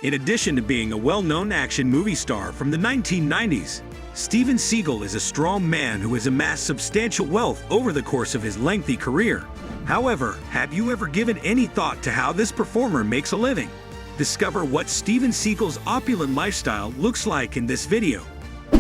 In addition to being a well-known action movie star from the 1990s, Steven Seagal is a strong man who has amassed substantial wealth over the course of his lengthy career. However, have you ever given any thought to how this performer makes a living? Discover what Steven Seagal's opulent lifestyle looks like in this video.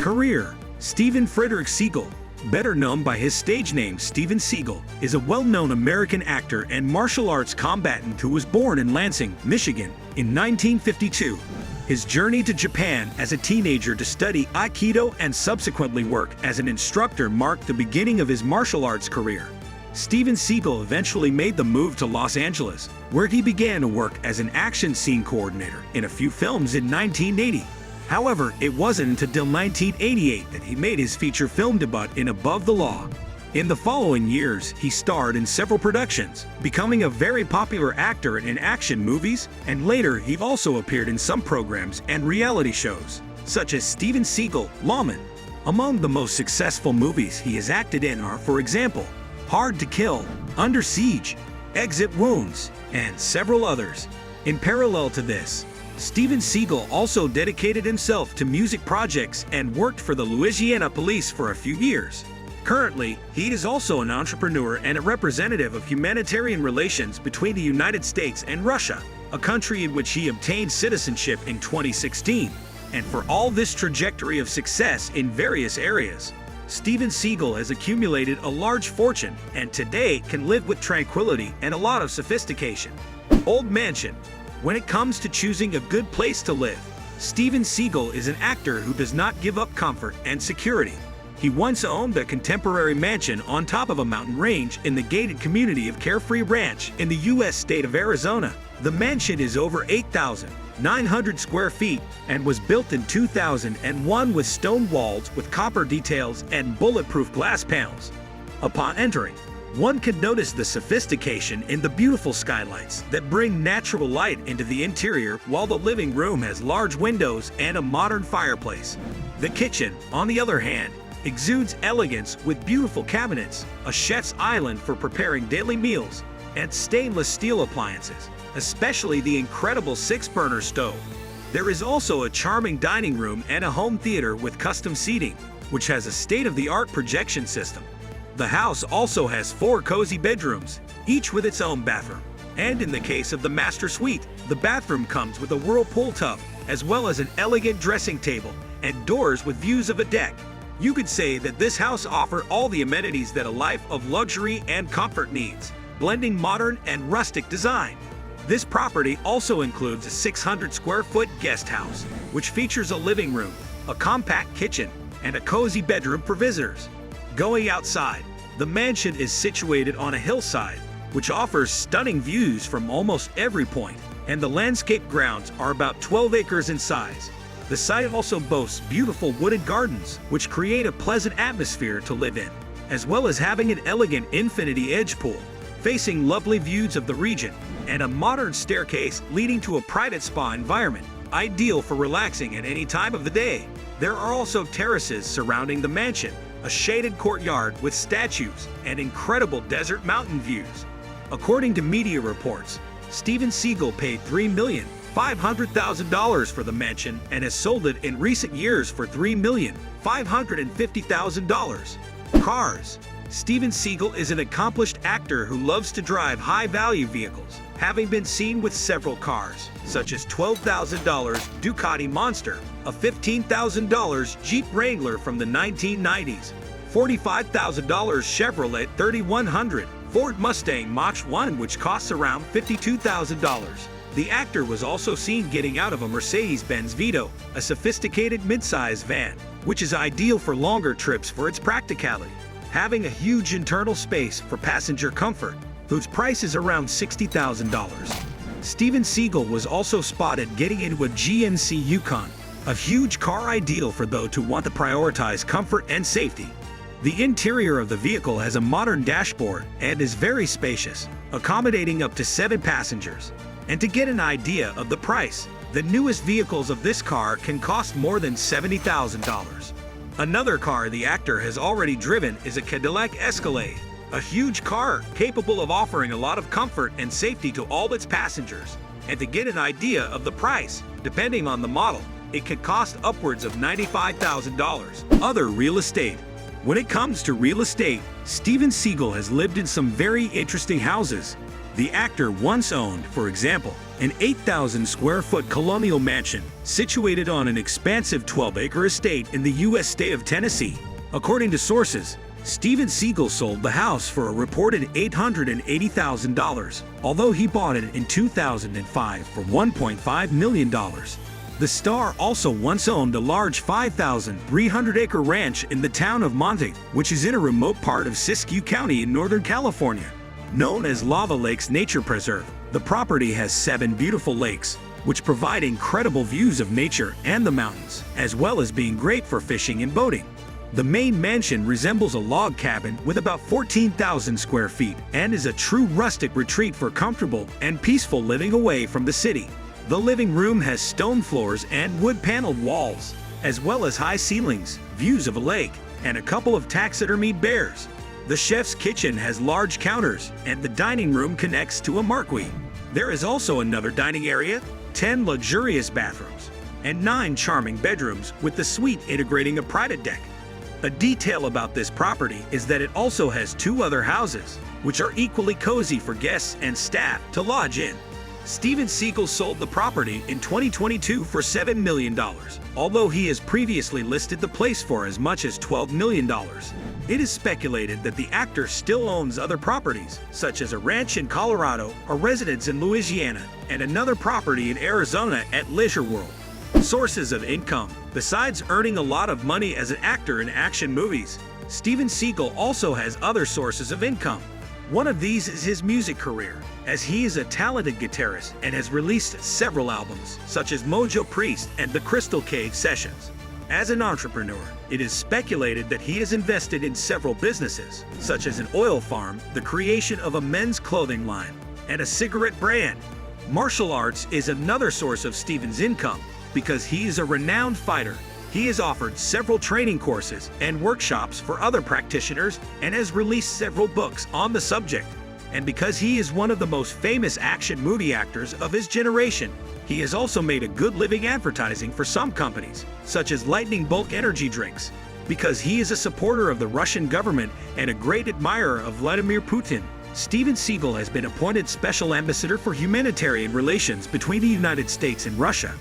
Career: Steven Frederick Seagal, better known by his stage name Steven Seagal, is a well-known American actor and martial arts combatant who was born in Lansing, Michigan, in 1952. His journey to Japan as a teenager to study Aikido and subsequently work as an instructor marked the beginning of his martial arts career. Steven Seagal eventually made the move to Los Angeles, where he began to work as an action scene coordinator in a few films in 1980. However, it wasn't until 1988 that he made his feature film debut in Above the Law. In the following years, he starred in several productions, becoming a very popular actor in action movies, and later he also appeared in some programs and reality shows, such as Steven Seagal, Lawman. Among the most successful movies he has acted in are, for example, Hard to Kill, Under Siege, Exit Wounds, and several others. In parallel to this, Steven Seagal also dedicated himself to music projects and worked for the Louisiana Police for a few years. Currently, he is also an entrepreneur and a representative of humanitarian relations between the United States and Russia, a country in which he obtained citizenship in 2016. And for all this trajectory of success in various areas, Steven Seagal has accumulated a large fortune and today can live with tranquility and a lot of sophistication. Old mansion. When it comes to choosing a good place to live, Steven Seagal is an actor who does not give up comfort and security. He once owned a contemporary mansion on top of a mountain range in the gated community of Carefree Ranch in the U.S. state of Arizona. The mansion is over 8,900 square feet and was built in 2001 with stone walls with copper details and bulletproof glass panels. Upon entering, one can notice the sophistication in the beautiful skylights that bring natural light into the interior, while the living room has large windows and a modern fireplace. The kitchen, on the other hand, exudes elegance with beautiful cabinets, a chef's island for preparing daily meals, and stainless steel appliances, especially the incredible 6-burner stove. There is also a charming dining room and a home theater with custom seating, which has a state-of-the-art projection system. The house also has 4 cozy bedrooms, each with its own bathroom. And in the case of the master suite, the bathroom comes with a whirlpool tub, as well as an elegant dressing table and doors with views of a deck. You could say that this house offers all the amenities that a life of luxury and comfort needs, blending modern and rustic design. This property also includes a 600 square foot guest house, which features a living room, a compact kitchen, and a cozy bedroom for visitors. Going outside, the mansion is situated on a hillside, which offers stunning views from almost every point, and the landscape grounds are about 12 acres in size. The site also boasts beautiful wooded gardens, which create a pleasant atmosphere to live in, as well as having an elegant infinity edge pool, facing lovely views of the region, and a modern staircase leading to a private spa environment, ideal for relaxing at any time of the day. There are also terraces surrounding the mansion, a shaded courtyard with statues, and incredible desert mountain views. According to media reports, Steven Seagal paid $3,500,000 for the mansion and has sold it in recent years for $3,550,000. Cars. Steven Seagal is an accomplished actor who loves to drive high-value vehicles, having been seen with several cars, such as $12,000 Ducati Monster, a $15,000 Jeep Wrangler from the 1990s, $45,000 Chevrolet 3100, Ford Mustang Mach-1, which costs around $52,000. The actor was also seen getting out of a Mercedes-Benz Vito, a sophisticated midsize van, which is ideal for longer trips for its practicality, having a huge internal space for passenger comfort, whose price is around $60,000. Steven Seagal was also spotted getting into a GMC Yukon, a huge car ideal for those who want to prioritize comfort and safety. The interior of the vehicle has a modern dashboard and is very spacious, accommodating up to 7 passengers. And to get an idea of the price, the newest vehicles of this car can cost more than $70,000. Another car the actor has already driven is a Cadillac Escalade, a huge car capable of offering a lot of comfort and safety to all its passengers. And to get an idea of the price, Depending on the model, it could cost upwards of $95,000. Other real estate. When it comes to real estate, Steven Seagal has lived in some very interesting houses. The actor once owned, for example, an 8,000 square foot colonial mansion situated on an expansive 12-acre estate in the U.S. state of Tennessee. According to sources, Steven Seagal sold the house for a reported $880,000, although he bought it in 2005 for $1.5 million. The star also once owned a large 5,300-acre ranch in the town of Monte, which is in a remote part of Siskiyou County in Northern California. Known as Lava Lakes Nature Preserve, the property has 7 beautiful lakes, which provide incredible views of nature and the mountains, as well as being great for fishing and boating. The main mansion resembles a log cabin with about 14,000 square feet and is a true rustic retreat for comfortable and peaceful living away from the city. The living room has stone floors and wood-paneled walls, as well as high ceilings, views of a lake, and a couple of taxidermied bears. The chef's kitchen has large counters, and the dining room connects to a marquee. There is also another dining area, 10 luxurious bathrooms, and 9 charming bedrooms with the suite integrating a private deck. A detail about this property is that it also has 2 other houses, which are equally cozy for guests and staff to lodge in. Steven Seagal sold the property in 2022 for $7 million, although he has previously listed the place for as much as $12 million. It is speculated that the actor still owns other properties, such as a ranch in Colorado, a residence in Louisiana, and another property in Arizona at Leisure World. Sources of income. Besides earning a lot of money as an actor in action movies, Steven Seagal also has other sources of income. One of these is his music career, as he is a talented guitarist and has released several albums, such as Mojo Priest and The Crystal Cave Sessions. As an entrepreneur, it is speculated that he has invested in several businesses, such as an oil farm, the creation of a men's clothing line, and a cigarette brand. Martial arts is another source of Steven's income, because he is a renowned fighter. He has offered several training courses and workshops for other practitioners and has released several books on the subject. And because he is one of the most famous action movie actors of his generation, he has also made a good living advertising for some companies, such as Lightning Bulk energy drinks. Because he is a supporter of the Russian government and a great admirer of Vladimir Putin, Steven Seagal has been appointed Special Ambassador for Humanitarian Relations between the United States and Russia.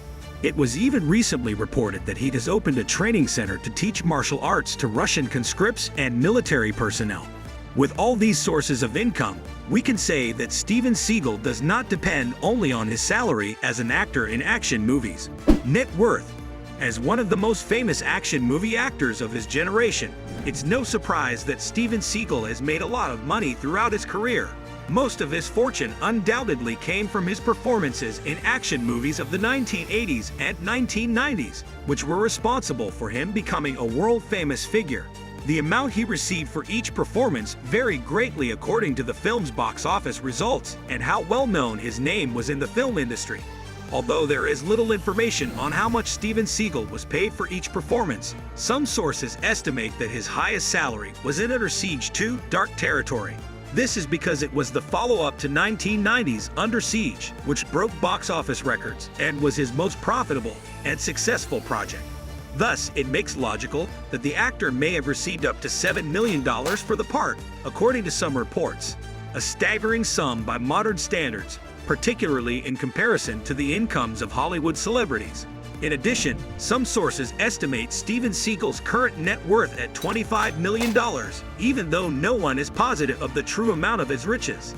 It was even recently reported that he has opened a training center to teach martial arts to Russian conscripts and military personnel. With all these sources of income, we can say that Steven Seagal does not depend only on his salary as an actor in action movies. Net worth. As one of the most famous action movie actors of his generation, it's no surprise that Steven Seagal has made a lot of money throughout his career. Most of his fortune undoubtedly came from his performances in action movies of the 1980s and 1990s, which were responsible for him becoming a world-famous figure. The amount he received for each performance varied greatly according to the film's box office results and how well-known his name was in the film industry. Although there is little information on how much Steven Seagal was paid for each performance, some sources estimate that his highest salary was in Under Siege 2: Dark Territory. This is because it was the follow-up to 1990's Under Siege, which broke box office records and was his most profitable and successful project. Thus, it makes logical that the actor may have received up to $7 million for the part, according to some reports. A staggering sum by modern standards, particularly in comparison to the incomes of Hollywood celebrities. In addition, some sources estimate Steven Seagal's current net worth at $25 million, even though no one is positive of the true amount of his riches.